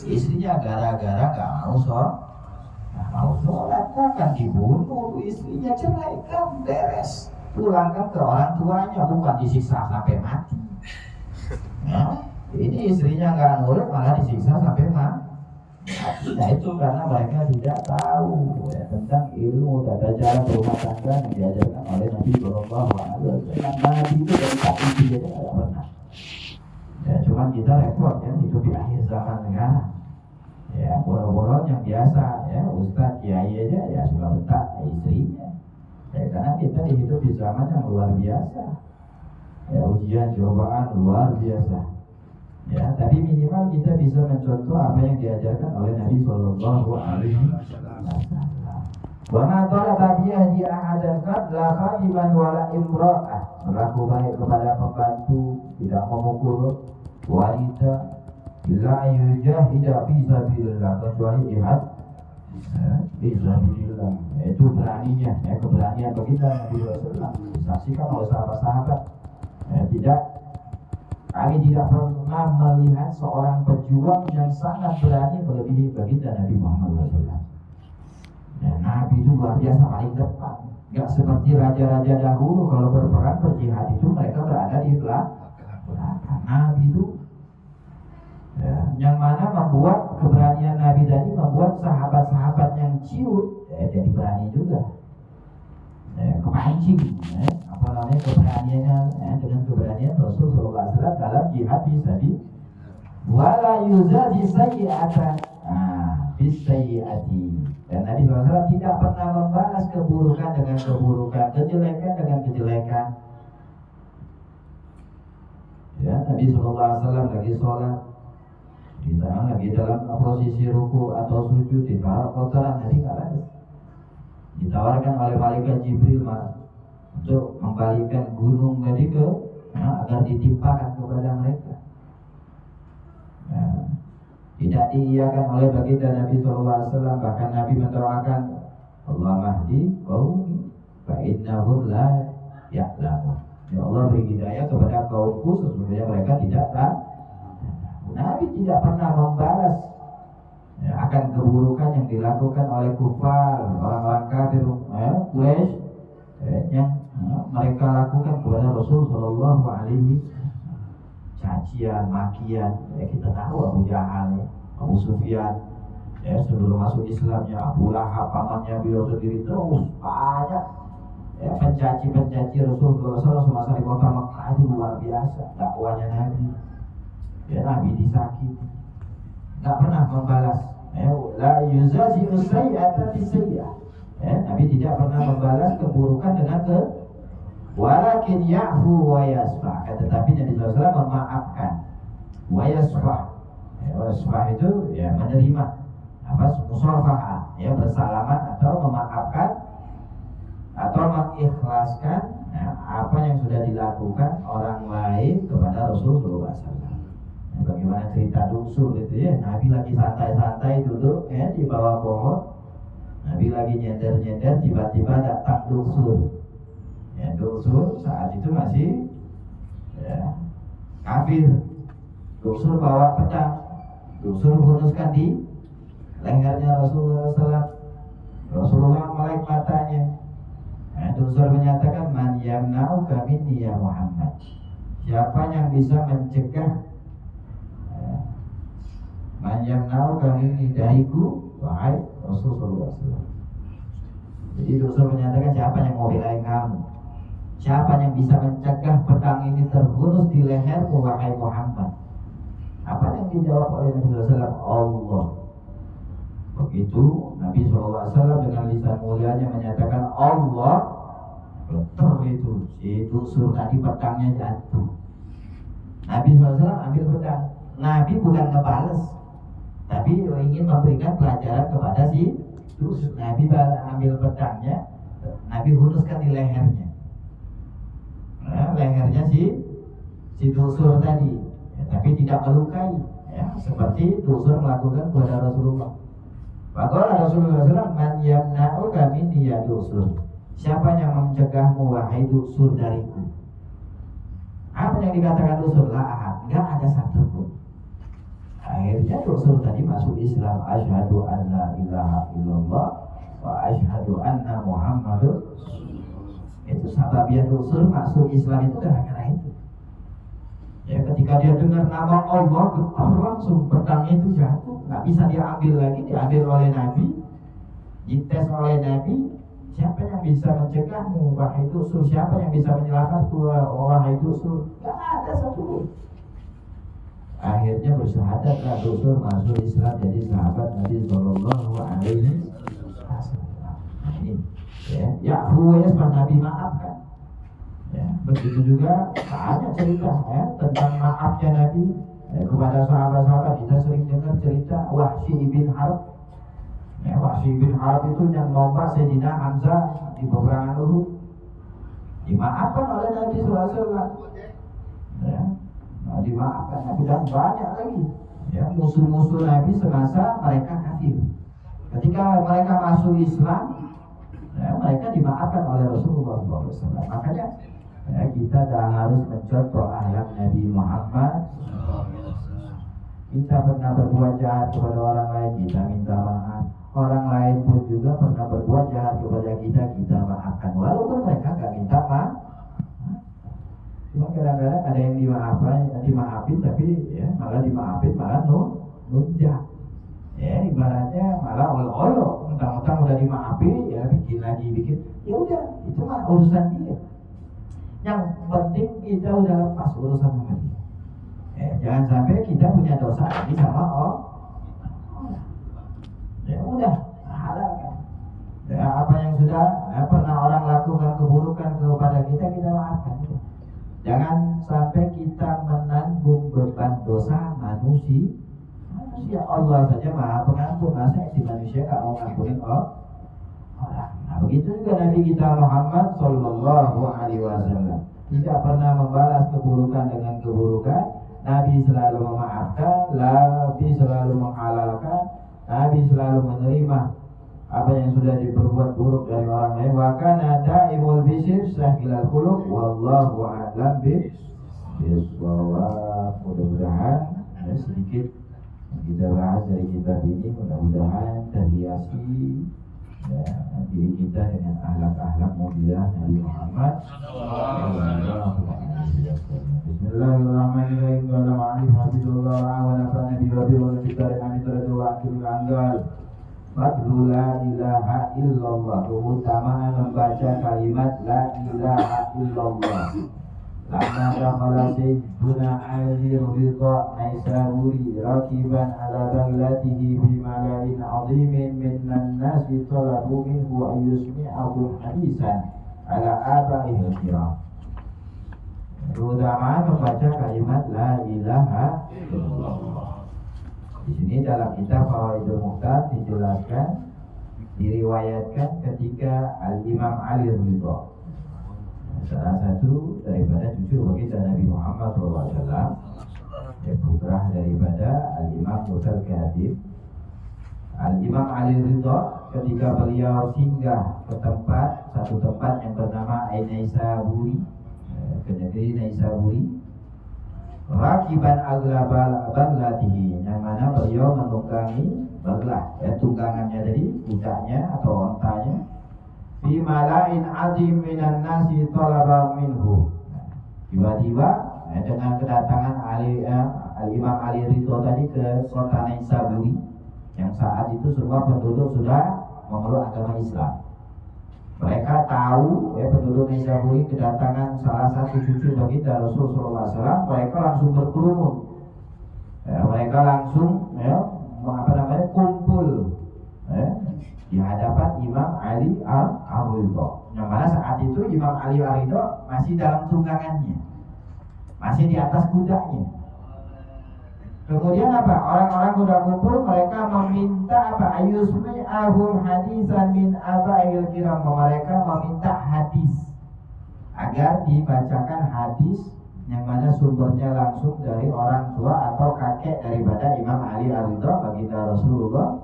Istrinya gara-gara gak mau sholat kan dibunuh istrinya, ceraikan, beres, pulangkan ke orang tuanya, bukan disiksa sampai mati. Nah, ini istrinya nggak nurut malah disiksa sampai mati. Nah itu karena mereka tidak tahu ya, tentang ilmu tata cara berumah tangga yang diajarkan oleh Nabi Shallallahu Alaihi Wasallam. Nabi itu dari saat itu dia tidak pernah. Ya cuman kita repot kan hidup di akhir zaman sekarang. Ya boro-boro yang biasa ya ustadz kiai aja ya sudah betah istrinya. Ya karena kita hidup di zaman yang luar biasa. Ya ujian cobaan luar biasa. Ya, tapi minimal kita bisa mencontoh apa yang diajarkan oleh Nabi Sallallahu Alaihi Wasallam. Wa ma talaba bihi ahadan qad la khadiman wala imra'ah. Berlaku baik kepada pembantu, tidak memukul wanita, illa yujahida fi sabilillah, kecuali jihad fi sabilillah. Itu beraninya, ya, keberanian baginda Nabi Sallallahu Alaihi Wasallam disaksikan oleh sahabat-sahabat. Tidak, kami tidak pernah melihat seorang pejuang yang sangat berani melebihi baginda Nabi Muhammad SAW. Ya, Nabi itu luar biasa paling depan. Gak seperti raja-raja dahulu kalau berperang berjihad itu mereka berada di belakang. Nabi itu ya, yang mana membuat keberanian Nabi tadi membuat sahabat-sahabat yang ciut ya, jadi berani juga. Kepancing apa namanya keberaniannya dengan keberanian Rasul Sallallahu Alaihi Wasallam dalam jihad fisabilillah. Wala yuzazi sayyi'atan bisayyi'ati. Dan Nabi SAW tidak pernah membalas keburukan dengan keburukan, kejelekan dengan kejelekan. Ya, Nabi SAW lagi sholat, lagi dalam posisi ruku atau sujud, ditaruh kotoran, Nabi nggak balas. Ditawarkan oleh malaikat Jibril untuk membalikkan gunung tadi agar ditimpakan kepada mereka. Tidak diiyakan oleh baginda Nabi SAW. Bahkan Nabi mendoakan, Allah mahdi qaumi fa innahum la ya'lamun. Ya Allah beri hidayah kepada kaumku, sesungguhnya mereka tidak tahu. Nabi tidak pernah membalas akan keburukan yang dilakukan oleh kufar, orang-orang kafir Quraisy yang mereka lakukan kepada Rasul Sallallahu Alaihi Wasallam. Cacian, makian, ya kita tahu Abu Jahal, Abu Sufyan, ya sebelum masuk Islamnya Abu Lahab, pamannya beliau sendiri, terus banyak ya pencaci Rasul semasa di kota Mekah itu luar biasa dakwanya Nabi. Ya Nabi disakiti, nggak pernah membalas. La yuzazi sayyi'atan bisayyi'ah. Nabi tidak pernah membalas keburukan dengan walakin ya'fu wa yasfah. Tetapi Nabi SAW memaafkan. Wa yasfah. Yasfah itu ya menerima musafahah, ya bersalaman atau memaafkan atau mengikhlaskan apa yang sudah dilakukan orang lain kepada Rasulullah SAW. Bagaimana cerita Dusul itu ya, Nabi lagi santai-santai duduk ya di bawah pohon, Nabi lagi nyender-nyender, tiba-tiba datang Dusul. Ya, Dusul saat itu masih ya, kafir. Dusul bawa pedang, Dusul hunuskan di lehernya Rasulullah SAW. Rasulullah melek matanya. Dusul menyatakan, Man yamna'uka minni ya Muhammad. Siapa yang bisa mencegah Man yamna'uka minni dariku, wahai Rasulullah SAW. Jadi Dusul menyatakan, siapa yang mau belain kamu? Siapa yang bisa mencegah pedang ini terhunus di lehermu, wahai Muhammad? Apa yang dijawab oleh Nabi SAW? Allah. Begitu Nabi SAW dengan lisan mulianya menyatakan Allah, betul itu. Si Dusul tadi pedangnya jatuh. Nabi SAW ambil pedang. Nabi bukan ngebales, tapi ingin memberikan pelajaran kepada si Dusul. Nabi ambil pedangnya, Nabi hunuskan di lehernya. Lehernya si Dusul tadi, ya, tapi tidak melukai, ya, seperti Dusul melakukan kepada Rasulullah. Maka Rasulullah SAW, Man yamna'uka minni ya Dusul. Siapa yang mencegahmu wahai Dusul dariku? Apa yang dikatakan Dusul? La ahad, enggak ada satupun. Akhirnya Rasul tadi masuk Islam, asyhadu an la ilaha illallah wa asyhadu anna Muhammadur. Itu sababiyah Rasul masuk Islam itu gara-gara itu. Ya, ketika dia dengar nama Allah, getar langsung pedangnya itu jatuh, nggak bisa diambil lagi, diambil oleh Nabi, dites oleh Nabi. Siapa yang bisa mencegahmu, wahai Rasul? Siapa yang bisa menyelamatkanmu, wahai Rasul? Nggak ada satupun. Akhirnya bersyahadatlah Rasul masuk Islam jadi sahabat Nabi Sallallahu Alaihi Wasallam. Ini ya Nabi maafkan. Ya, begitu juga banyak cerita tentang maafnya Nabi kepada sahabat-sahabat. Kita sering dengar cerita Wahsy bin Harb. Wahsy bin Harb itu yang nombak Sayyidina Hamzah di peperangan Uhud. Dimaafkan oleh Nabi SAW. Ya, dimaafkan Nabi dan banyak lagi. Ya, musuh-musuh Nabi semasa mereka kafir. Ketika mereka masuk Islam, mereka dimaafkan oleh Rasulullah SAW. Makanya kita dah harus mencontoh akhlak Nabi Muhammad. Kita pernah berbuat jahat kepada orang lain, kita minta maaf. Orang lain pun juga pernah berbuat jahat kepada kita, kita maafkan. Walaupun mereka gak minta maaf. Cuma kadang-kadang ada yang dimaafin tapi malah dimaafin malah nunjak. Ya ibaratnya malah olo-olo, mentang-mentang udah dimaafin bikin lagi. Ya udah, itu mah urusan dia. Yang penting kita udah lepas urusan sama dia. Jangan sampai kita punya dosa lagi sama orang. Ya udah, halalkan. Apa yang sudah pernah orang lakukan keburukan kepada kita maafkan. Jangan sampai kita menanggung beban dosa manusia. Allah saja maha pengampun, masa si manusia gak mau ngampunin orang. Nah begitu juga Nabi kita Muhammad Sallallahu Alaihi Wasallam tidak pernah membalas keburukan dengan keburukan. Nabi selalu memaafkan, Nabi selalu menghalalkan, Nabi selalu menerima apa yang sudah diperbuat buruk dari orang lain. Wa kana daimul bisir sahilal khuluq wallahu a'lam bis-shawab. Mudah-mudahan sedikit kita bahas dari kitab ini, mudah-mudahan terhiasi diri kita dengan akhlak-akhlak mulia Nabi Muhammad. Bismillahirrahmanirrahim. Wa nafa'ana bi wa bi amin wa akhirul anggal. Fadlu la ilaha illallah, keutamaan membaca kalimat la ilaha illallah. Lama dakhala Sayyiduna Ali Ridha Naisaburi rakiban ala baglatihi bi mala'in azimin minan nasi talabu minhu an yusmi'ahu hadisan ala aba'ihil kiram. Keutamaan membaca kalimat la ilaha illallah. Di sini dalam kitab Fawaidul Mukhtar dijelaskan, diriwayatkan ketika Al-Imam Ali Ridha, salah satu daripada cucu baginda Nabi Muhammad SAW, putra daripada Al-Imam Mutal Kadib. Al-Imam Ali Ridha ketika beliau singgah ke satu tempat yang bernama Naisaburi, ke negeri Naisaburi, rakiban aglabal baglatihi, yang mana beliau menunggangi baglah, tunggangannya dari kudanya atau ontanya, fi mala'in azim minan nasi talaba minhu. Tiba-tiba dengan kedatangan Al-Imam Ali Ridha tadi ke kota Naisaburi, yang saat itu semua penduduk sudah memeluk agama Islam. Mereka tahu penduduk Naisaburi kedatangan salah satu cucu baginda Rasulullah SAW. Mereka langsung berkerumun. Mereka langsung kumpul di hadapan Imam Ali Al-Ridha. Yang mana saat itu Imam Ali Al-Ridha masih dalam tunggangannya, masih di atas kudanya. Kemudian apa? Orang-orang sudah kumpul, mereka meminta apa? Ayusmi'ahum hadisan min aba'il kiram. Mereka meminta hadis agar dibacakan hadis yang mana sumbernya langsung dari orang tua atau kakek daripada Imam Ali Al-Ridha baginda Rasulullah.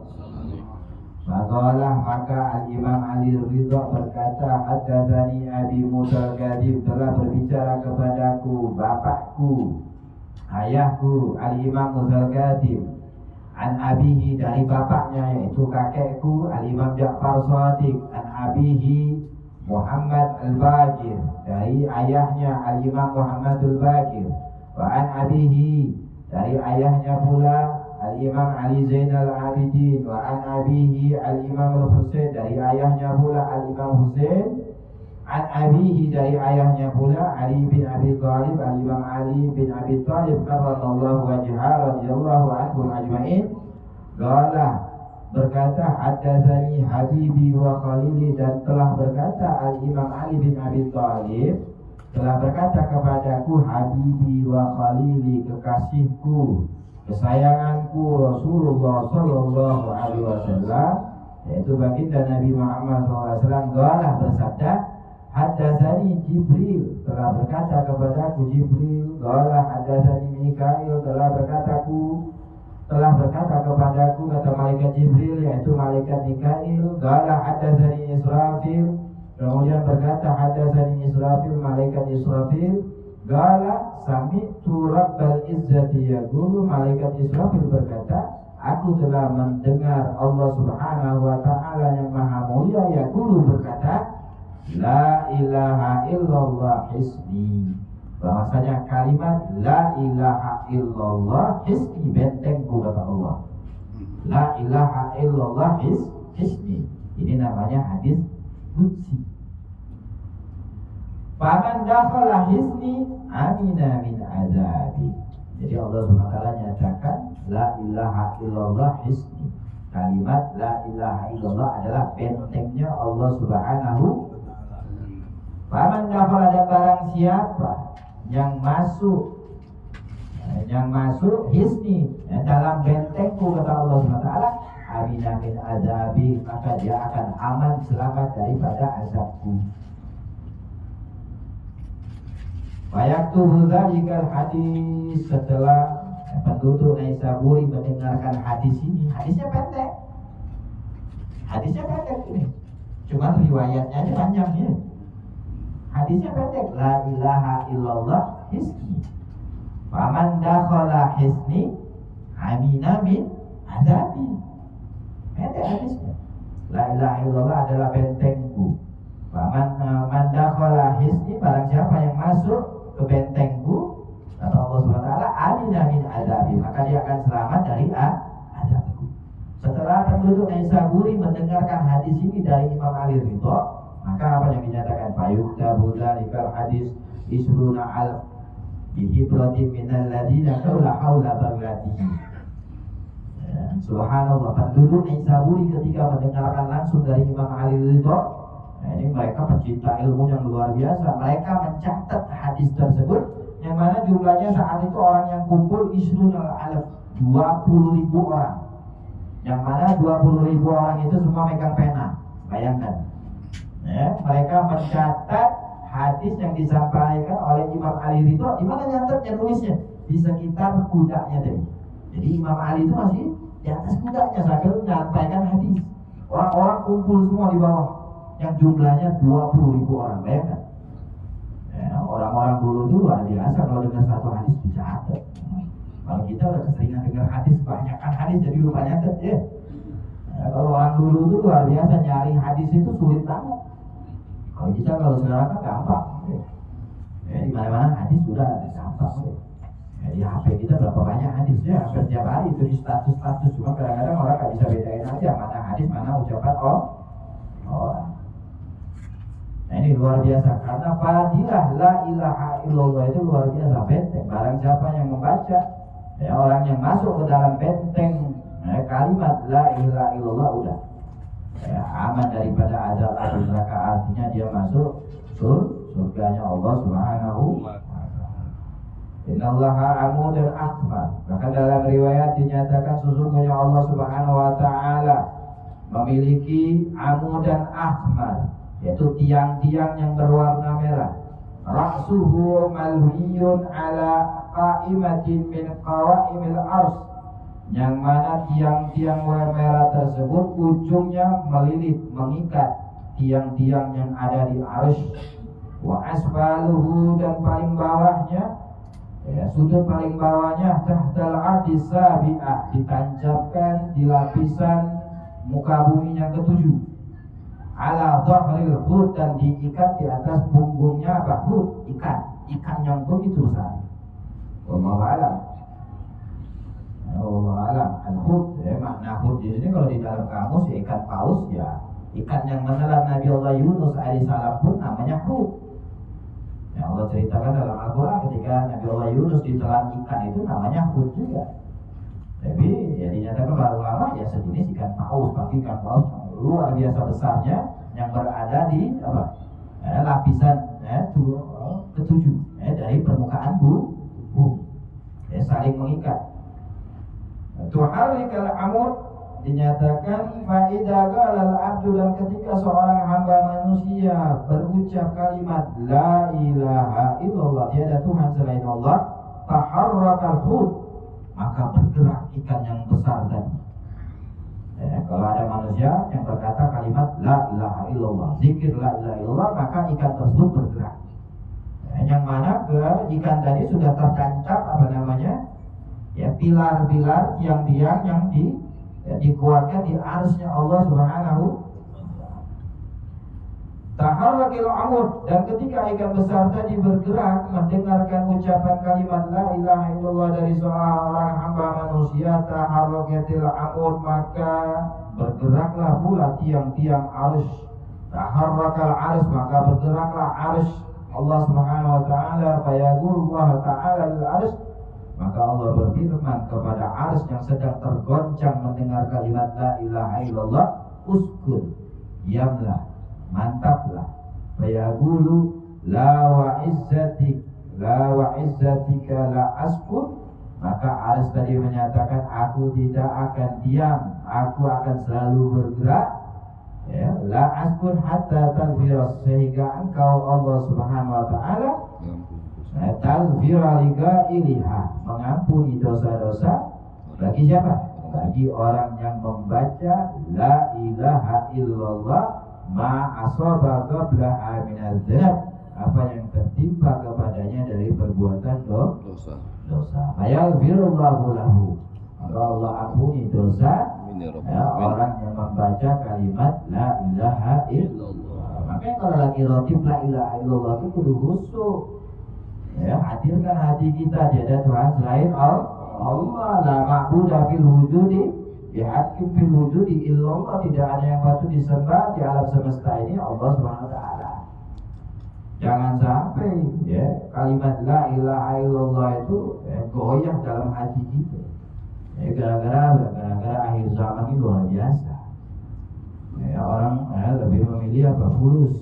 Maka Al-Imam Ali Ridha berkata, haddatsani Abi Musa Al-Kadhib, telah berbicara kepadaku bapakku, ayahku Al-Imam Musa Al-Kadhib, An abihi dari bapaknya yaitu kakekku Al-Imam Ja'far Shadiq. An abihi Muhammad Al-Baqir dari ayahnya Al-Imam Muhammad Al-Baqir. Wa an abihi dari ayahnya pula Al-Imam Ali Zainal Abidin. Wa an abihi Al-Imam Al-Husain dari ayahnya pula Al-Imam Husain. An abihi dari ayahnya pula Ali bin Abi Thalib, Al-Imam Ali bin Abi Thalib karramallahu wajhahu radhiyallahu anhum ajma'in. Qala berkata haddatsani habibi wa khalili, dan telah berkata Al-Imam Ali bin Abi Thalib telah berkata kepadaku habibi wa khalili, kekasihku, kesayanganku Rasulullah sallallahu alaihi wasallam, yaitu baginda Nabi Muhammad SAW. Qala bersabda haddatsani Jibril, telah berkata kepadaku Jibril. Qala haddatsani Mikail, telah berkata kepadaku, kata malaikat Jibril yaitu malaikat Mikail. Qala haddatsani Israfil, kemudian berkata haddatsani Israfil, malaikat Israfil. Qala sami'tu Rabbal Izzati yaqulu, malaikat Israfil berkata, aku telah mendengar Allah Subhanahu wa taala yang maha mulia yaqulu berkata, la ilaha illallah hisni, bahwasanya kalimat la ilaha illallah hisni, bentengku, kata Allah. La ilaha illallah hisni, ini namanya hadis qudsi. Faman dakhala hisni amina min azabi. Jadi Allah SWT nyatakan la ilaha illallah hisni. Kalimat la ilaha illallah adalah bentengnya Allah Subhanahu. Faman dakhala, dan barang siapa yang masuk hisni, dalam bentengku, kata Allah SWT, amina min azabi, maka dia akan aman, selamat daripada azabku. Fayaktubu dzalikal hadis, setelah penduduk Naisaburi mendengarkan hadis ini, hadisnya pendek ini, cuma riwayatnya aja panjang ya. Hadisnya pendek, la ilaha illallah hisni, faman dakhala hisni amina min azabi. Pendek hadisnya. La ilaha illallah adalah bentengku. Faman dakhala hisni, barang siapa yang masuk ke bentengku, kata Allah SWT, amina min azabi, maka dia akan selamat dari azabku. Setelah penduduk Naisaburi mendengarkan hadis ini dari Imam Ali Ridho, maka apa yang dinyatakan? Fayuktabu dzalikal hadis isruna alf bihibratin minal ladina la haula baghatihi. Subhanallah, penduduk Naisaburi ketika mendengarkan langsung dari Imam Ali Ridho, ini mereka pencinta ilmu yang luar biasa. Mereka mencatat hadis tersebut, yang mana jumlahnya saat itu orang yang kumpul isruna alf, 20.000 orang. Yang mana 20.000 orang itu semua megang pena. Bayangkan. Mereka mencatat hadis yang disampaikan oleh Imam Ali Ridho. Di mana nyatetnya, nulisnya? Di sekitar kudanya tadi. Jadi Imam Ali itu masih di atas kudanya sambil menyampaikan hadis. Orang-orang kumpul semua di bawah, yang jumlahnya 20.000 orang. Bayangkan. Orang-orang dulu itu luar biasa kalau dengar satu hadis dicatat. Kalau kita udah keseringan dengar hadis, banyakkan hadis jadi lupa nyatet ya. Kalau orang dulu itu luar biasa, nyari hadis itu sulit banget. Kalau kita sekarang kan gampang. Di mana-mana hadis sudah ada gampang. Di HP kita berapa banyak hadisnya, hampir setiap hari itu di status-status. Cuma kadang-kadang orang nggak bisa bedain aja mana hadis, mana ucapan orang. Nah ini luar biasa, karena fadilah la ilaha illallah itu luar biasa, benteng. Barang siapa yang membaca, orang yang masuk ke dalam benteng kalimat la ilaha illallah, udah aman daripada azab api neraka. Artinya dia masuk surganya Allah Subhanahu wa ta'ala. Innallaha amudun akbar. Bahkan dalam riwayat dinyatakan sesungguhnya Allah Subhanahu wa ta'ala memiliki amudan ahmar, yaitu tiang-tiang yang berwarna merah. Ra'suhu malhiyun ala qa'imatin min qawaimil ars, yang mana tiang-tiang merah tersebut ujungnya melilit, mengikat tiang-tiang yang ada di arsy. Wa asfaluhu, dan paling bawahnya Ya, sudut paling bawahnya tahtal ardi sabi'ah, ditancapkan di lapisan muka bumi yang ketujuh. Ala dhahril hud, dan diikat di atas punggungnya apa? Hud, ikan yang begitu besar. Wallahu a'lam. Wallahu a'lam. Al-hud, makna hud di sini kalau di dalam kamus ya ikan paus, ya ikan yang menelan Nabi Allah Yunus alaihissalam pun namanya hud. Ya, Allah ceritakan dalam Al-Quran ketika Nabi Allah Yunus ditelan ikan itu namanya hud juga. Tapi ya dinyatakan para ulama ya sejenis ikan paus, tapi ikan paus luar biasa besarnya yang berada di apa? Lapisan ketujuh dari permukaan bumi. Ya, saling mengikat. Tuharrikal amud, dinyatakan fa'idha qalal abdu, dan ketika seorang hamba manusia berucap kalimat la ilaha illallah, tiada Tuhan selain Allah, taharrakal hud, maka bergerak ikan yang besar tadi. Kalau ada manusia yang berkata kalimat la ilaha illallah, zikir la ilaha illallah, maka ikan tersebut bergerak. Yang mana ikan tadi sudah tertancap apa namanya? Ya, pilar-pilar tiang-tiang yang dikuatkan di arsy-Nya Allah Subhanahu. Taharrakil amud, dan ketika ikan besar tadi bergerak mendengarkan ucapan kalimat la ilaha illallah dari seorang hamba manusia, taharrakatil amud, maka bergeraklah pula tiang-tiang arsy. Taharrakal arsy, maka bergeraklah arsy Allah Subhanahu wa taala, fayaqulullah ta'ala lil arsy, maka Allah berfirman kepada arsy yang sedang tergoncang mendengar kalimat la ilaha illallah, uskun, diamlah, mantaplah. Fayaqulu la wa izzatika la askun, maka arsy tadi menyatakan aku tidak akan diam, aku akan selalu bergerak. Ya, la askun hatta taghfira, sehingga engkau Allah Subhanahu wa taala taghfira ligailiha, mengampuni dosa-dosa bagi siapa? Bagi orang yang membaca la ilaha illallah ma asaba qabla minadz-dzunub, apa yang tertimpa kepadanya dari perbuatan dosa. Fayaghfirullahu lahu, maka Allah ampuni dosa orang yang membaca kalimat la ilaha illallah. Makanya kalau lagi rotib la ilaha illallah itu kudu khusyuk. Ya, hadirkan hati kita, tiada Tuhan selain Allah, la ma'budu fil wujudi bihaqqin fil wujudi illallah, tidak ada yang patut disembah di alam semesta ini Allah Subhanahu wa taala. Jangan sampai ya kalimat la ilaha illallah itu goyah dalam hati kita. Gara-gara akhir zaman ini luar biasa. Ya, orang lebih memilih apa? Fulus.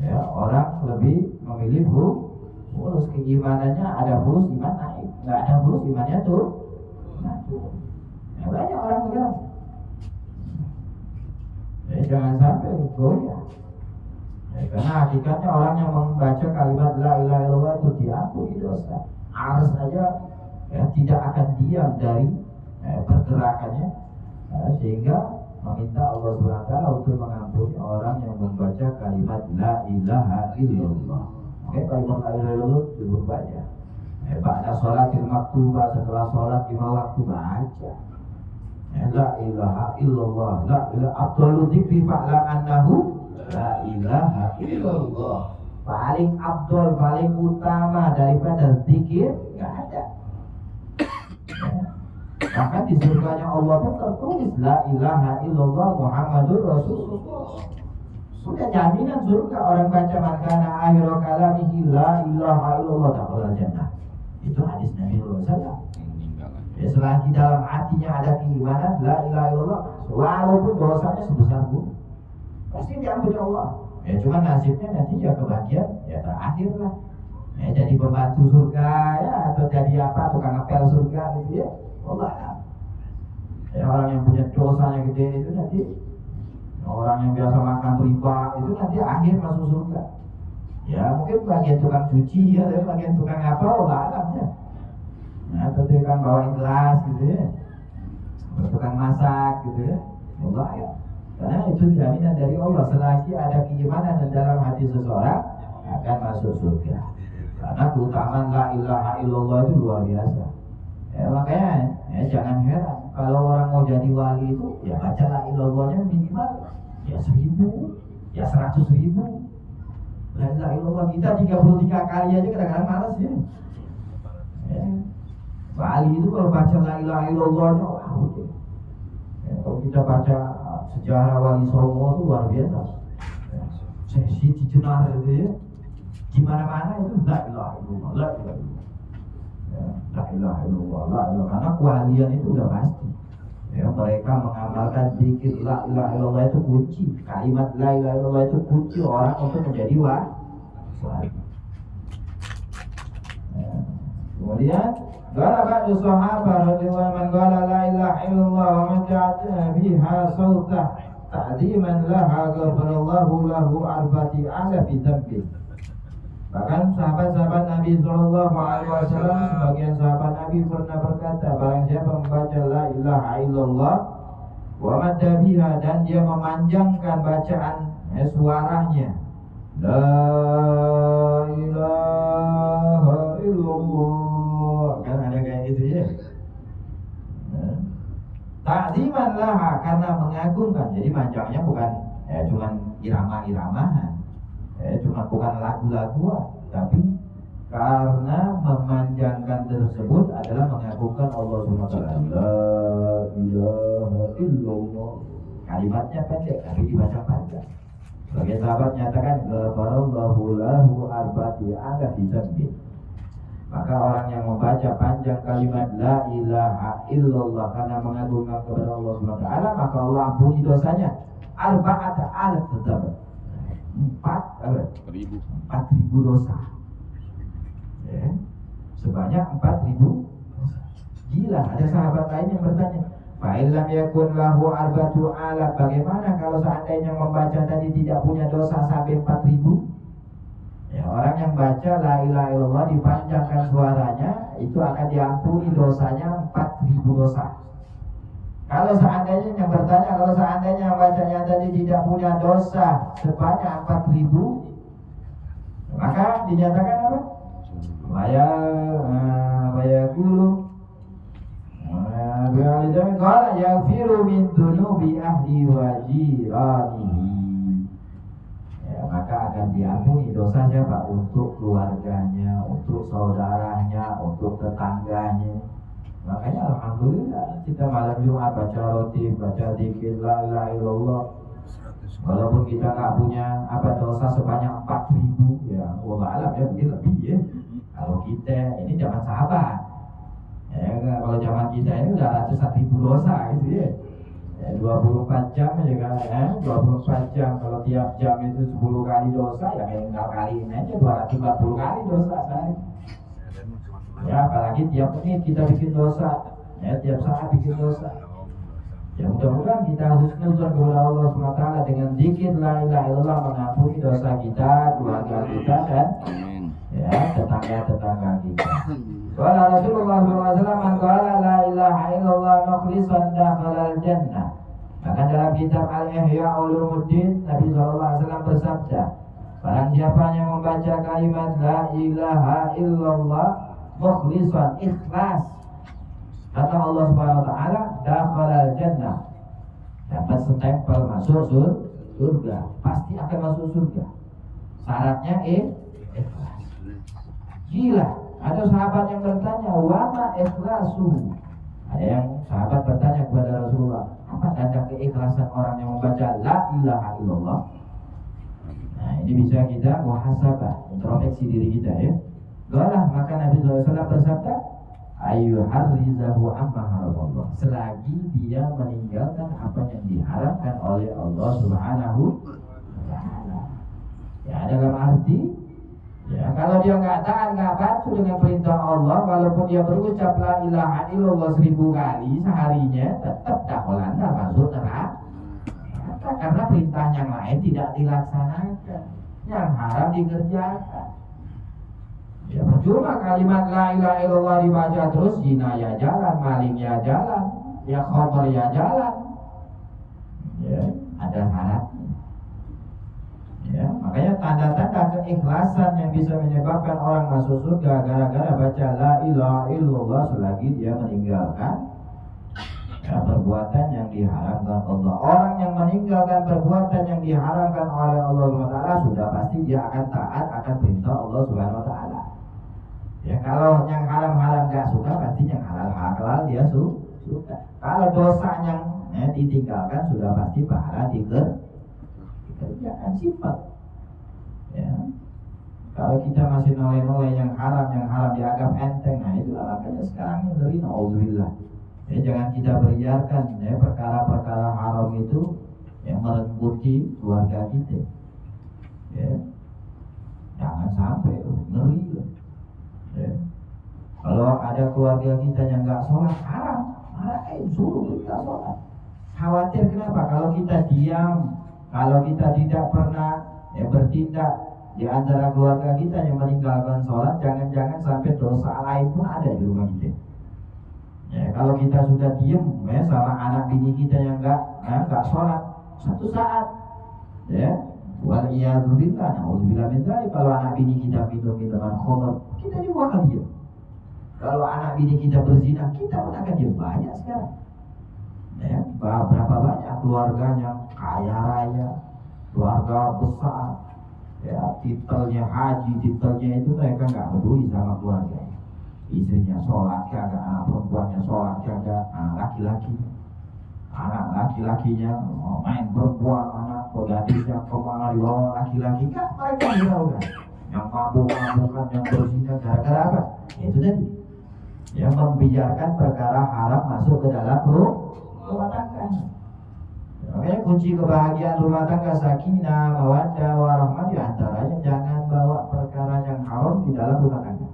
Ya, orang lebih memilih fulus. Keimanannya ada fulus, iman naik. Nggak ada fulus, imannya turun. Ya, banyak orang begitu. Ya, jangan sampai goyah. Ya, karena hakikatnya orang yang membaca kalimat la ilaha illallah itu diampuni dosa. Arsy saja tidak akan diam dari pergerakannya, sehingga meminta Allah SWT untuk mengampuni orang yang membaca kalimat la ilaha illallah. Kalimat la ilaha illallah cukup baca. Pada sholatil maktubah, setelah sholat 5 waktu baca la ilaha illallah, la ilaha afdalu dzikri fa'lam annahu la ilaha illallah. Paling afdal, paling utama daripada zikir nggak ada. Maka di surganya Allah pun tertulis la ilaha illallah Muhammadur Rasulullah. Sudah jaminan surga orang baca makana akhir kalamihi la ilaha illallah dakhala jannah. Itu hadis Nabi SAW. Ya, selagi dalam hatinya ada keimanan la ilaha illallah, walaupun dosanya sebesar pun pasti diampuni Allah. Ya cuma nasibnya nanti ya kebahagiaan ya terakhir lah. Ya jadi pembantu surga ya, atau jadi apa, tukang ngepel surga gitu ya. Allah. Ya, orang yang punya dosanya gede itu nanti, orang yang biasa makan riba itu nanti akhir masuk surga. Ya mungkin bagian tukang cuci ya, tapi bagian tukang apa Allah alamnya. Nah, atau tukang bawain gelas gitu ya, atau tukang masak gitu ya. Allah ya. Karena itu jaminan dari Allah, selagi ada keimanan dan dalam hati seseorang akan masuk surga. Karena keutamaan la ilaha illallah itu luar biasa. Makanya jangan heran kalau orang mau jadi wali itu ya baca la ilallahnya minimal ya 1000, ya 100.000. La ilaha illallah kita 33 kali aja kadang-kadang malas ya. Wali itu kalau baca la ilaha illallahnya kalau kita baca sejarah Wali Songo itu luar biasa. Sesi di Jenar itu ya, di mana-mana itu la ilaha illallah, la ilaha illallah, la ilaha illallah, la ilaha. Karena kewalian itu udah pasti. Mereka mengamalkan zikir la ilaha illallah itu kunci. Kalimat la ilaha illallah itu kunci orang untuk menjadi wali. Kemudian qala ba'du sahabat radhiyallahu anhum qala la ilaha illallah wa man ja'ala biha sautah ta'ziman laha ghafarallahu lahu arba'ati alafi dzambin. Bahkan sahabat-sahabat Nabi sallallahu alaihi wasallam, sebagian sahabat Nabi pernah berkata, barang siapa membaca la ilaha illallah wa madda biha, dan dia memanjangkan bacaan suaranya, la ilaha illallah, kan ada kayak gitu ya. Ta'ziman laha, karena mengagungkan. Jadi manjangnya bukan cuman irama-iramahan, bukan lagu-laguan, tapi karena memanjangkan tersebut adalah mengagungkan Allah Subhanahu wa taala. La ilaha illallah. Kalimatnya pendek tapi dibaca panjang. Sebagai sahabat nyatakan ghafarallahu lahu arba'ati alafi dzambin. Maka orang yang membaca panjang kalimat la ilaha illallah karena mengagungkan kepada Allah Subhanahu wa taala, maka Allah ampuni dosanya arba'ata alaf dzambin. 4.000 dosa. Sebanyak 4.000 dosa. Gila, ada sahabat lain yang bertanya, fa'ilam yakun lahu arba'atu alaf, bagaimana kalau seandainya membaca tadi tidak punya dosa sampai 4.000? Orang yang baca la ilaha illallah dipanjangkan suaranya itu akan diampuni dosanya 4.000 dosa. Kalau seandainya yang bertanya, kalau seandainya yang bacanya tadi tidak punya dosa sebanyak 4.000, maka dinyatakan apa? Wayakulu qala yaghfiru min dunubi ahli wa jiranihi. Maka akan diampuni dosa siapa? Untuk keluarganya, untuk saudaranya, untuk tetangganya. Makanya alhamdulillah kita malam Jumat baca roti, baca zikir la ilaha illallah. Walaupun kita nggak punya dosa sebanyak 4.000, ya wallah alam ya mungkin lebih ya. Kalau kita ini zaman sahabat, kalau zaman kita ini udah ratusan ribu dosa gitu ya. 24 jam aja kan, 24 jam, kalau tiap jam itu 10 kali dosa, ya tinggal kaliin aja 240 kali dosa saya. Ya apalagi tiap menit kita bikin dosa, tiap saat bikin dosa. Ya mudah-mudahan kita husnuzon kepada Allah SWT dengan zikir la ilaha illallah mengampuni dosa kita, keluarga kita, dan tetangga-tetangga kita. Qala Rasulullah SAW man qala la ilaha illallah mukhlishan dakhala al-jannah. Maka dalam kitab Al-Ihya Ulumuddin Nabi SAW bersabda, barang siapa yang membaca kalimat la ilaha illallah mukhlishan, ikhlas, kata Allah Subhanahu wa taala, dakhala al-jannah, dapat stempel masuk surga, pasti akan masuk surga. Syaratnya ikhlas. Gila, ada sahabat yang bertanya, wa ma ikhlasu? Ada yang sahabat bertanya kepada Rasulullah, apa tanda keikhlasan orang yang membaca la ilaha illallah? Nah, ini bisa kita muhasabah, introspeksi diri kita ya. Galah, maka Nabi SAW bersabda, ayyuharrizahu amma haramallah, selagi dia meninggalkan apa yang diharamkan oleh Allah Subhanahu wa taala. Ya, dalam arti kalau dia nggak taat, nggak patuh dengan perintah Allah, walaupun dia berucap la ilaha illallah 1000 kali seharinya, tetap dakhalan masuk neraka. Karena perintah yang lain tidak dilaksanakan, yang haram dikerjakan. Ya percuma kalimat la ilaha illallah dibaca terus, zina ya jalan, maling ya jalan, ya khamr ya jalan. Ya, ada syaratnya. Ya, makanya tanda-tanda keikhlasan yang bisa menyebabkan orang masuk surga gara-gara baca la ilaha illallah selagi dia meninggalkan perbuatan yang diharamkan Allah. Orang yang meninggalkan perbuatan yang diharamkan oleh Allah SWT sudah pasti dia akan taat akan perintah Allah SWT. Ya, kalau yang haram-haram gak suka, pasti yang halal-halal dia suka. Kalau dosa yang ditinggalkan sudah pasti pahala dikerjakan, sifat. Ya. Kalau kita masih noleh-noleh yang haram dianggap enteng, nah itu makanya sekarang ini dari na'udzubillah. Ya, jangan kita biarkan perkara-perkara haram itu yang merengkuti keluarga kita. Ya. Jangan sampai ngeri. Ya. Kalau ada keluarga kita yang nggak sholat haram, suruh kita sholat. Khawatir kenapa? Kalau kita diam, kalau kita tidak pernah bertindak di antara keluarga kita yang meninggalkan sholat, jangan-jangan sampai dosa lain pun ada di rumah kita. Ya, kalau kita sudah diem sama anak bini kita yang nggak sholat, satu saat, ya, waliyadzubillah, na'udzubillah min dzalik, kalau anak bini kita minum minuman khamr, kita juga akan diem. Kalau anak bini kita berzina, kita pun akan diem. Banyak sekarang. Ya, berapa banyak keluarga yang kaya raya, keluarga besar, ya, titelnya haji, titelnya itu mereka nggak peduli sama keluarga. Istrinya sholat kagak, anak perempuannya sholat kagak, anak laki-lakinya main perempuan, anak gadisnya kemana dibawa laki-laki, kan mereka tahu kan, yang mabuk-mabukan, yang berzina gara-gara apa? Itu tadi, yang membiarkan perkara haram masuk ke dalam rumah tangga. Makanya kunci kebahagiaan rumah tangga sakinah, mawaddah, warahmah, di antaranya jangan bawa perkara yang haram di dalam rumah tangga.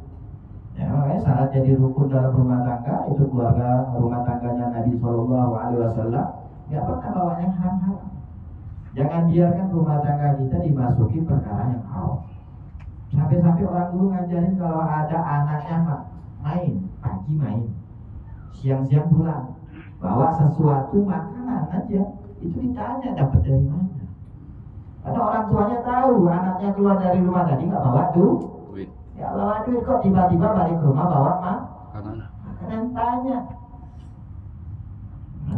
Ya, makanya syarat jadi rukun dalam rumah tangga itu keluarga rumah tangganya Nabi SAW nggak pernah bawa yang haram-haram. Jangan biarkan rumah tangga kita dimasuki perkara yang haram. Sampai-sampai orang dulu ngajarin kalau ada anaknya main, pagi main, siang-siang pulang, bawa sesuatu makanan aja, itu ditanya dapat dari mana. Karena orang tuanya tahu anaknya keluar dari rumah tadi nggak bawa duit. Ya bawa duit, kok tiba-tiba balik ke rumah bawa makanan,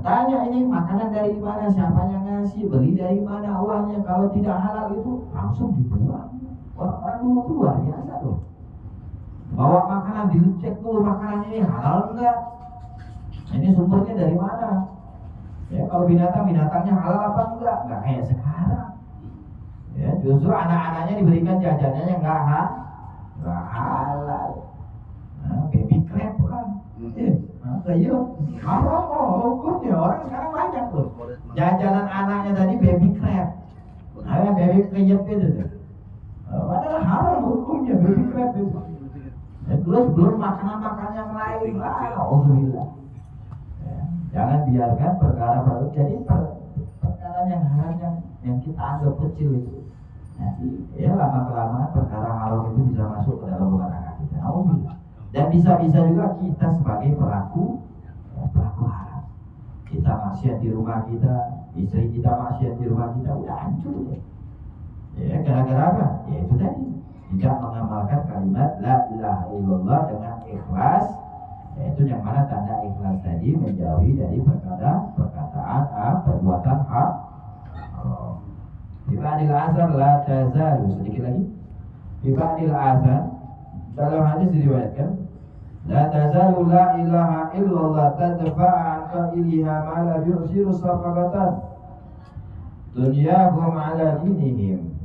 tanya ini makanan dari mana, siapa yang ngasih, beli dari mana, uangnya. Kalau tidak halal itu langsung dibuang. Orang dulu itu luar biasa loh. Bawa makanan, dicek dulu makanan ini halal enggak, ini sumbernya dari mana. Ya, kalau binatangnya halal apa enggak kayak sekarang. Ya, justru anak-anaknya diberikan jajanannya yang enggak halal. Nah, baby crab kan. Iya, haram hukumnya. Orang sekarang banyak loh. Jajanan anaknya tadi baby crab. Nah, baby crab itu tuh. Padahal haram hukumnya baby crab itu. Terus belum makanan-makanan yang lain. Alhamdulillah. Ya, jangan biarkan perkara-perkara. Jadi perkara yang haram yang kita anggap kecil itu, nanti ya lama-kelamaan perkara haram itu bisa masuk ke dalam rumah tangga kita. Alhamdulillah. Dan bisa-bisa juga kita sebagai pelaku haram. Kita maksiat di rumah kita, istri kita maksiat di rumah kita, udah hancur ya. Ya, gara-gara apa? Ya itu tadi, tidak mengamalkan kalimat la ilaha illallah dengan ikhlas. Yaitu yang mana tanda ikhlas tadi menjauhi dari perkataan perbuatan haram. Di ba'dil azan la tazalu, sedikit lagi. Di ba'dil azan dalam hadis diriwayatkan, la tazalu la ilaha illallah tadfa'an qa'iliha ma la yu'siru safaqatan dunyahum ala dinihim.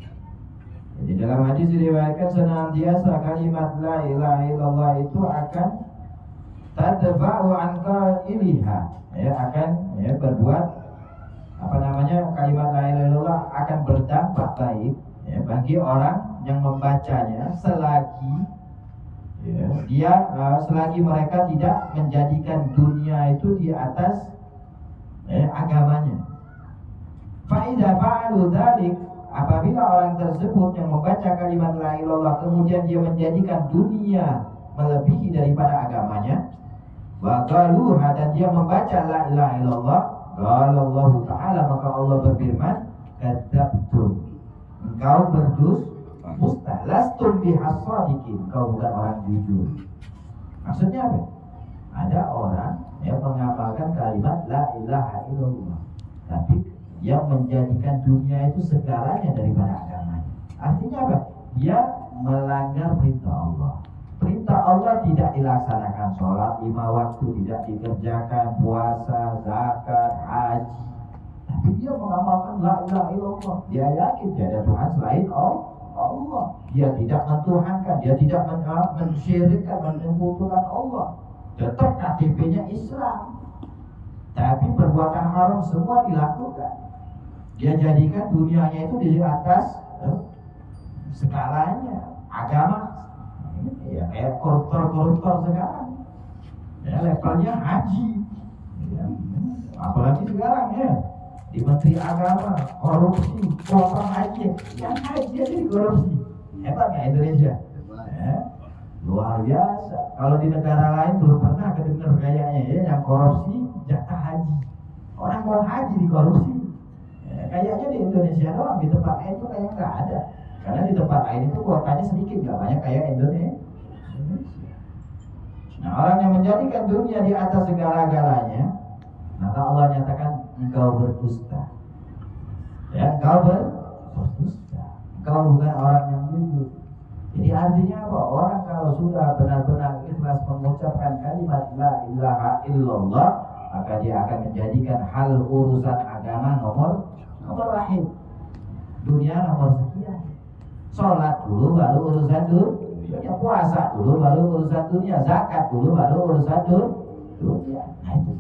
Jadi dalam hadis diriwayatkan senantiasa kalimat la ilaha illallah itu akan tadfa'u an qa'iliha, ya, akan berbuat kalimat la ilaha illallah akan berdampak baik ya, bagi orang yang membacanya selagi selagi mereka tidak menjadikan dunia itu di atas agamanya. Fa'idha fa'alu dzalik, apabila orang tersebut yang membaca kalimat la ilaha illallah kemudian dia menjadikan dunia melebihi daripada agamanya, wa qaluha, dan dia membaca la ilaha illallah, qala Allah Ta'ala, maka Allah berfirman, kadzabtum, engkau dusta. Lastum bihasadikin, kau bukan orang jujur. Maksudnya apa? Ada orang yang mengamalkan kalimat la ilaha illallah, tapi yang menjadikan dunia itu segalanya daripada agamanya. Artinya apa? Dia melanggar perintah Allah. Perintah Allah tidak dilaksanakan, sholat 5 waktu tidak dikerjakan, puasa, zakat, haji. Tapi dia mengamalkan la ilaha illallah. Dia yakin tidak ada Tuhan selain Allah. Dia tidak mentuhankan, dia tidak mensyirikkan, menyekutukan Allah. Tetap KTP-nya Islam, tapi perbuatan haram semua dilakukan. Dia jadikan dunianya itu di atas skalanya agama. Ya kayak koruptor sekarang. Ya levelnya haji. Ya, apalagi sekarang ya di Menteri Agama korupsi, potong haji, yang haji aja korupsi. Hebat nggak Indonesia? Ya, luar biasa. Kalau di negara lain belum pernah kedengar kayaknya ya, yang korupsi jatah haji. Orang mau haji dikorupsi. Ya, kayaknya di Indonesia doang, di tempat lain itu kayak nggak ada. Karena di tempat lain itu kuotanya sedikit, nggak banyak kayak Indonesia. Nah, orang yang menjadikan dunia di atas segala-galanya, maka Allah nyatakan engkau berdusta. Ya, engkau berdusta. Engkau bukan orang yang jujur. Jadi artinya apa? Orang kalau sudah benar-benar ikhlas mengucapkan kalimat la ilaha illallah, maka dia akan menjadikan hal urusan agama nomor wahid. Dunia nomor sekian. Sholat dulu baru urusan dunia, puasa dulu baru urusan dunia, zakat dulu baru urusan dunia. Nah itu.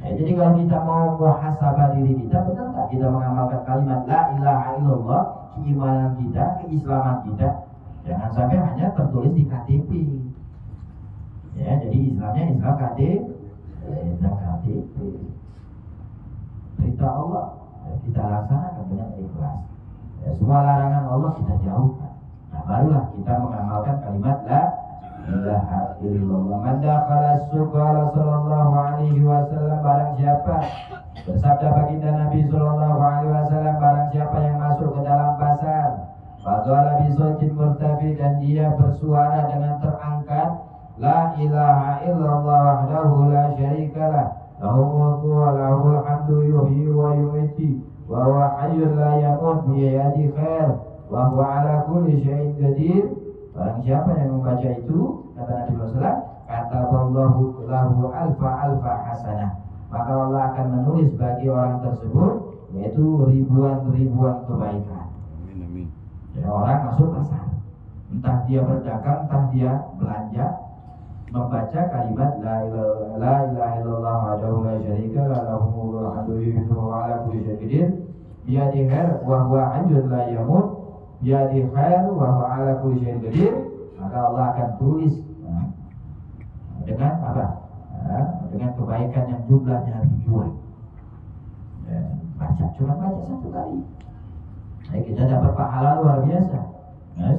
Nah, jadi kalau kita mau muhasabah diri kita, benar nggak kita mengamalkan kalimat la ilaha illallah, keimanan kita, keislaman kita, jangan sampai hanya tertulis di KTP. Ya, jadi Islamnya Islam KTP, Islam KTP. Perintah Allah kita laksanakan dengan ikhlas. Ya, semua larangan Allah kita jauhkan. Nah, barulah kita mengamalkan kalimat la ilaha illallah. Man dakhala suqa sallallahu alaihi wasallam, barang siapa, bersabda baginda Nabi sallallahu alaihi wasallam, barang siapa yang masuk ke dalam pasar, faqala bi sautin murtafi, dan dia bersuara dengan terangkat, la ilaha illallah wahdahu la syarikalah, lahu mulku wa lahul hamdu yuhyi wa yumiitu wa huwa hayyun la yamut bi yadihi khair wa huwa ala kulli syai'in qadir. Barang siapa yang membaca itu, kata Nabi SAW, kataballahu lahu alfa hasanah, maka Allah akan menulis bagi orang tersebut yaitu ribuan kebaikan. Amin. Ya, orang masuk pasar, entah dia berdagang, entah dia belanja, membaca kalimat la ilaha illallah wahdahu la syarika lahu mulkul wa ala kulli syai'in qadir biyadihi khair wa huwa hayyun la yamut biyadihi khair wa huwa ala kulli syai'in qadir, maka Allah akan tulis dengan apa? Dengan kebaikan yang jumlahnya ribuan. Cuma baca satu kali, kita dapat pahala luar biasa.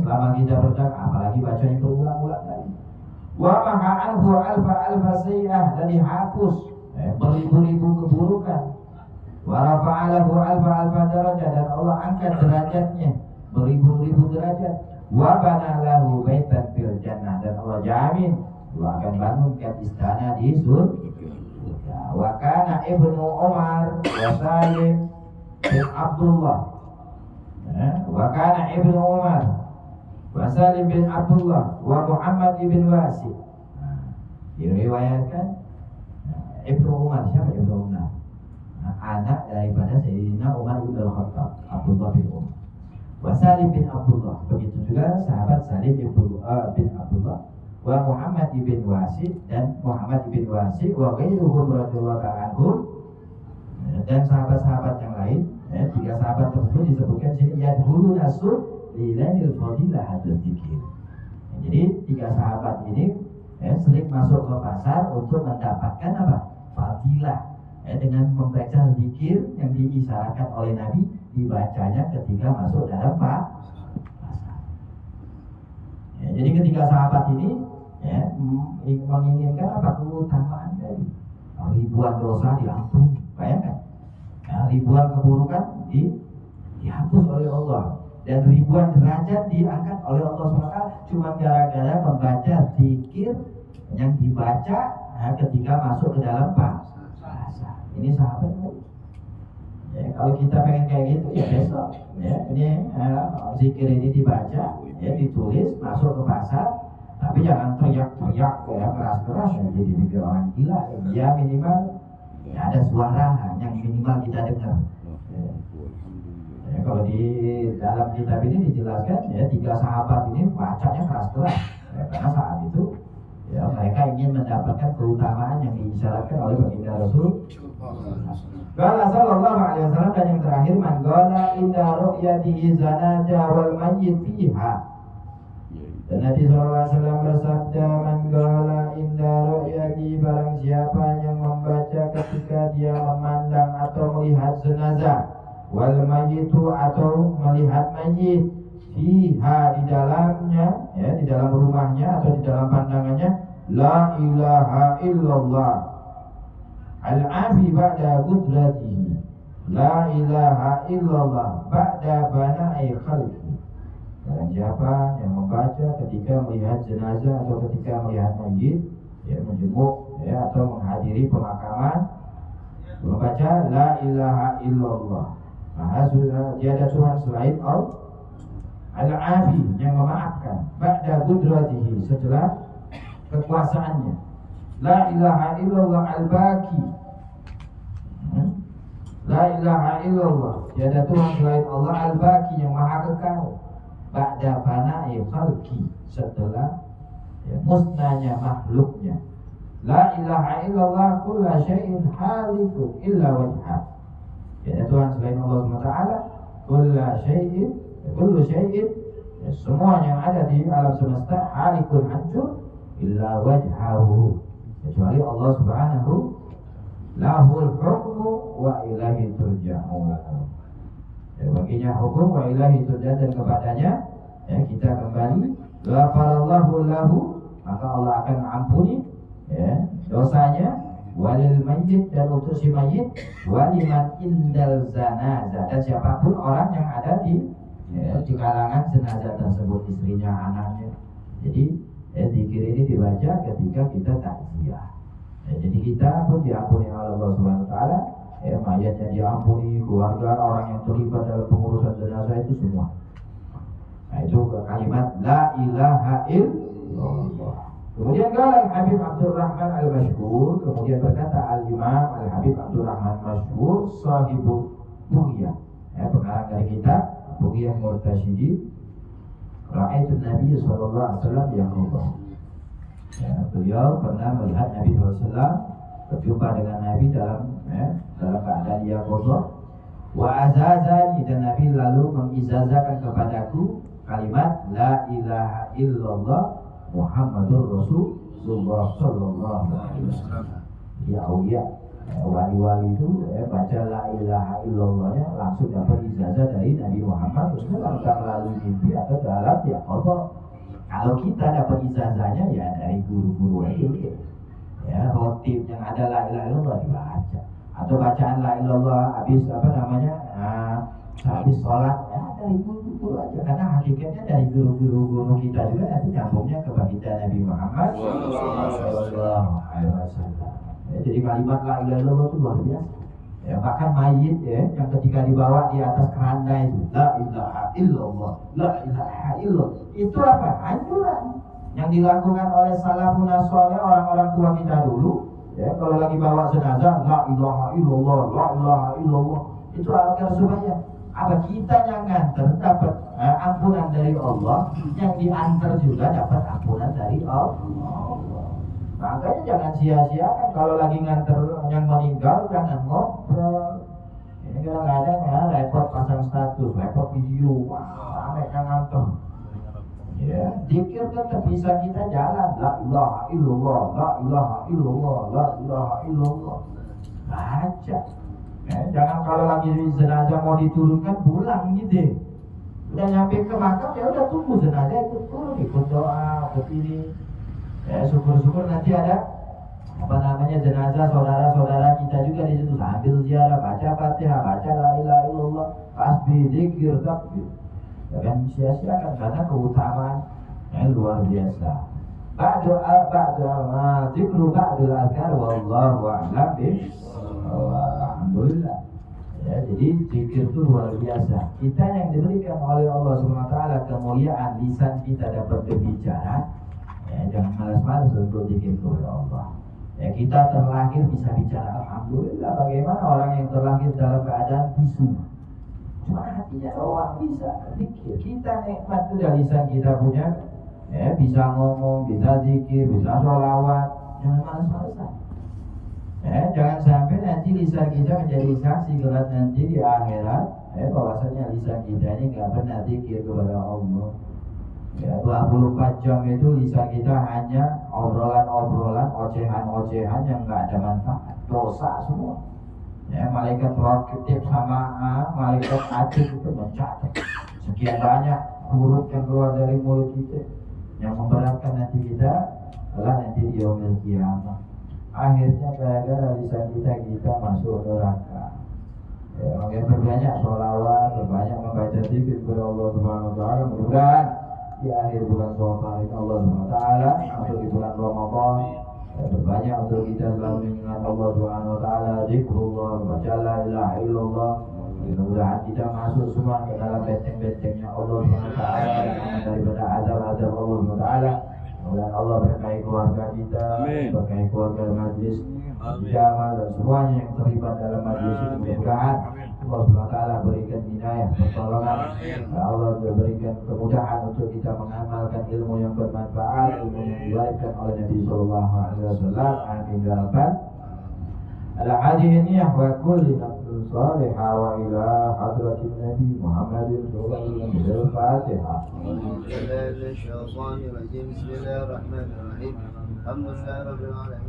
Selama kita berdagang, apalagi bacanya berulang-ulang kali. Wa maha anhu alfa sayyah, dan dihapus beribu-ribu keburukan. Wa rafa'alahu alfa darajah, dan Allah angkat derajatnya beribu-ribu derajat. Wa bana lahu baitan fil jannah, dan Allah jamin Allah akan bangunkan istana di surga. Wa kana ibnu Umar wa Salim bin Abdullah, wa kana ibnu Umar wa Salim bin Abdullah wa Muhammad ibn Wasi. Diriwayatkan Ibnu Umar, siapa Ibnu Umar? Anak daripada Sayyidina Umar bin Al-Khattab, Abdullah bin Umar. Wa Salim bin Abdullah, begitu juga sahabat Salim bin Abdullah, wa Muhammad ibn Wasi, dan Muhammad ibn Wasi, wa ghairuhum radhiyallahu ta'ala anhum, dan sahabat-sahabat yang lain. Tiga sahabat tersebut disebutkan sini yadkhuluna lilail fadilah hadal dzikir. Jadi tiga sahabat ini sering masuk ke pasar untuk mendapatkan apa? Fadilah, dengan membaca zikir yang diisyaratkan oleh Nabi, dibacanya ketika masuk dalam pasar. Jadi ketiga sahabat ini menginginkan apa? Keutamaan dari ribuan dosa diampuni. Bayangkan, ribuan keburukan dihapus oleh Allah. dan ribuan derajat diangkat oleh Allah SWT cuma gara-gara membaca zikir yang dibaca ketika masuk ke dalam puasa. Ini sahabat. Ya, kalau kita pengen kayak gitu ya besok ya ini zikir ini dibaca ya ditulis masuk ke pasar, tapi jangan teriak-teriak ya keras-keras ya, jadi pikir orang gila ya minimal ya, ada suara yang minimal kita dengar ya, kalau di dalam kitab ini dijelaskan ya 3 sahabat ini bacanya keras-keras ya, karena saat itu ya mereka ingin mendapatkan keutamaan yang diisyaratkan oleh baginda Rasul. Qala sallallahu alaihi wasallam, dan yang terakhir man qala inda ru'yatihi zanaja wal mayyit fiha. Dan Nabi sallallahu alaihi wasallam bersabda, man qala inda ru'yati, barang siapa yang membaca ketika dia memandang atau melihat jenazah, wal mayyitu atau melihat mayit, fiha di dalamnya ya di dalam rumahnya atau di dalam pandangannya, la ilaha illallah al-afi ba'da qudratihi, la ilaha illallah ba'da bana'i khalqi. Barang siapa yang membaca ketika melihat jenazah atau ketika melihat mayit ya menjenguk ya atau menghadiri pemakaman, membaca la ilaha illallah, maka tiada Tuhan selain Allah, al-afi yang memaafkan, ba'da qudratihi setelah kekuasaannya, la ilaha illallah al-baqi, la ilaha illallah tiada Tuhan selain Allah, al-baqi yang maha kekal, ba'da fana'i khalqi setelah ya, musnahnya makhluknya, la ilaha illallah kulla syai'in halikun illa wajhah, tiada Tuhan selain Allah SWT, kulla syai'in kullu syai'in ya, semua yang ada di alam semesta halikun hancur illa wajhahu, kecuali Allah Subhanahu, lahul hukmu wa ilahi turja'un, ya, baginya hukum wa ilahi turja'un, dan kepadanya ya kita kembali. Ghafarallahu lahu, maka Allah akan ampuni ya dosanya, walil mayyit, dan untuk si mayyit, waliman indal zanazah, dan siapapun orang yang ada di kalangan jenazah tersebut, istrinya, anaknya. Jadi zikir ini dibaca ketika kita takziah. Jadi kita pun diampuni oleh Allah Subhanahu wa taala, mayatnya diampuni, keluarga orang yang terlibat dalam pengurusan jenazah itu semua. Nah, itu kalimat la ilaha illallah. Kemudian kalau Habib Abdurrahman Al-Mashhur, kemudian berkata Al-Imam Al-Habib Abdurrahman Mashhur sahibul Bughiyah, pengarang dari kitab Bughiyah Murtasyidi, Ra'aitu Nabi sallallahu alaihi wasallam yaqubah. Ya, beliau pernah melihat Nabi sallallahu alaihi wasallam, berjumpa dengan Nabi dalam keadaan yaqubah. Wa azazani, dan Nabi lalu mengizazahkan kepadaku kalimat la ilaha illallah Muhammadur Rasulullah sallallahu alaihi wasallam. Ya aulia, wali-wali itu baca la ilaha illallahnya langsung dapat ijazah dari Nabi Muhammad, terus nggak melalui mimpi atau dalam ya Allah. Kalau kita dapat ijazahnya ya dari guru-guru itu ya, rotib yang ada la ilaha illallah dibaca, atau bacaan la ilallah habis habis sholat ya dari guru-guru aja, karena hakikatnya dari guru-guru kita juga nanti nyambungnya ke baginda Nabi Muhammad sallallahu alaihi wasallam. Ya, jadi kalimat la ilaha illallah itu luar biasa. Ya, bahkan mayit ya yang ketika dibawa di atas keranda itu la ilaha illallah, la ilaha illallah, itu apa? Anjuran yang dilakukan oleh salafun saleh, orang-orang tua kita dulu. Ya, kalau lagi bawa jenazah la ilaha illallah, la ilaha illallah, itu agar supaya apa, kita yang nganter dapat ampunan dari Allah, yang diantar juga dapat ampunan dari Allah. Makanya jangan sia-siakan kalau lagi nganter yang meninggal, jangan ngobrol. Ini kadang-kadang ya repot pasang status, repot video, wah mereka nganter. Ya, zikir tetap bisa kita jalan, la ilaha illallah, la ilaha illallah, la ilaha illallah. Baca. Jangan kalau lagi jenazah mau diturunkan pulang gitu. Udah nyampe ke makam ya udah tunggu jenazah itu turun, ikut doa, ikut ini. Ya, syukur-syukur nanti ada jenazah saudara-saudara kita juga di situ, sambil ziarah, baca Fatihah, baca la ilaha illallah, tasbih, zikir, takbir. Jangan sia-siakan karena keutamaan yang luar biasa. Zikru ba'dul azkar wallahu a'lam alhamdulillah. Ya, jadi zikir itu luar biasa. Kita yang diberikan oleh Allah SWT kemuliaan lisan kita dapat berbicara. Ya, jangan malas-malas untuk zikir kepada Allah. Ya, kita terlahir bisa bicara. Alhamdulillah. Bagaimana orang yang terlahir dalam keadaan bisu? Cuma hatinya doang bisa zikir. Kita nikmat itu dari lisan kita punya. Ya, bisa ngomong, bisa zikir, bisa sholawat. Jangan malas-malasan. Ya, jangan sampai nanti lisan kita menjadi saksi kelak nanti di akhirat. Bahwasanya lisan kita ini nggak pernah zikir kepada Allah. Ya, 24 jam itu lisan kita hanya obrolan-obrolan, ocehan-ocehan yang nggak ada manfaat, dosa semua. Ya, malaikat raqib sama malaikat atid itu mencatat sekian banyak huruf yang keluar dari mulut kita yang memberatkan nanti kita adalah nanti di yaumil qiyamah. Akhirnya gara-gara lisan kita masuk neraka. Ya, makanya berbanyak sholawat, berbanyak membaca zikir kepada Allah Subhanahu Wa Taala. Mudah-mudahan di akhir bulan Syawal ini Allah Subhanahu Wa Taala masuk di bulan Ramadan. Ya, berbanyak untuk kita selalu mengingat Allah Subhanahu Wa Taala, zikrullah, baca la ilaha illallah. Mudah-mudahan kita masuk semua ke dalam benteng-bentengnya Allah Subhanahu Wa Taala daripada azab-azab Allah Subhanahu Wa Taala. Mudah-mudahan Allah berkahi keluarga kita, berkahi keluarga majlis jamaah dan semuanya yang terlibat dalam majlis ini. Mudah-mudahan Allah SWT berikan hidayah, pertolongan. Allah berikan kemudahan untuk kita mengamalkan ilmu yang bermanfaat, ilmu yang diwariskan oleh Nabi Sallallahu Alaihi Wasallam. Amin ya rabbal alamin. Wa kulli nafsin salihah wa ila hadratin Nabi Muhammadin sallallahu alaihi wasallam. Al-Fatihah. Bismillahirrahmanirrahim. Alhamdulillah rabbil alamin.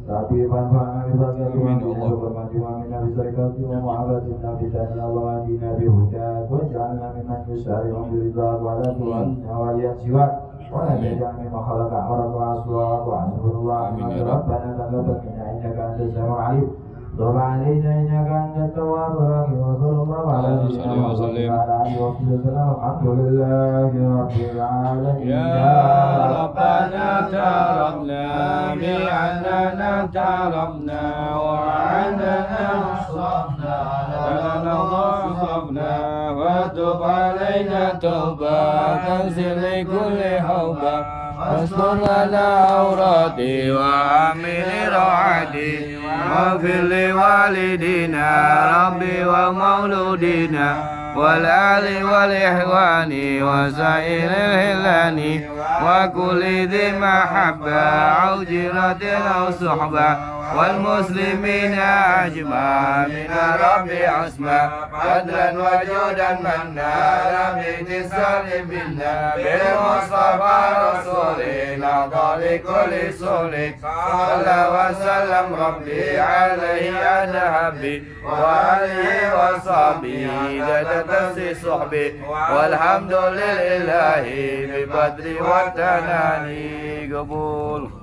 Tapi panjang ibadah Tuhan Allah bermacam-macam Nabi Sallallahu Alaihi Wasallam Nabi Sallallahu Alaihi Wasallam waj'alna mimman yusari'u bil ridha wa la tu'anna wa yasiwa wa la taj'al mimma khalaqa amran wa aswa wa asbirullah rabbana taqabbal minna innaka antas samiul 'alim tub 'alaina innaka antat tawwabur rahim wa sallallahu alaihi wa sallam alhamdulillahi rabbil alamin ya rabbana tarabna bi'annana تعرفنا وعننا صرفنا لنا صرفنا وتب علينا توبة تنزل لكل حوبة واستر لنا عوراتي وعامل روعتي واغفر لوالدينا ربي ومولودينا والآل والإخوان وسائر الهلان وكل ذي محبة أو جيرة أو صحبة والمسلمين أجمع من ربي عصمة فضلا وجودا منا باتصال بنا بالمصطفى رسولنا أفضل كل سول صلى وسلم ربي عليه أنا حبي وآله وصحبه لتتسي صحبي والحمد لله ببدر والتناني قبول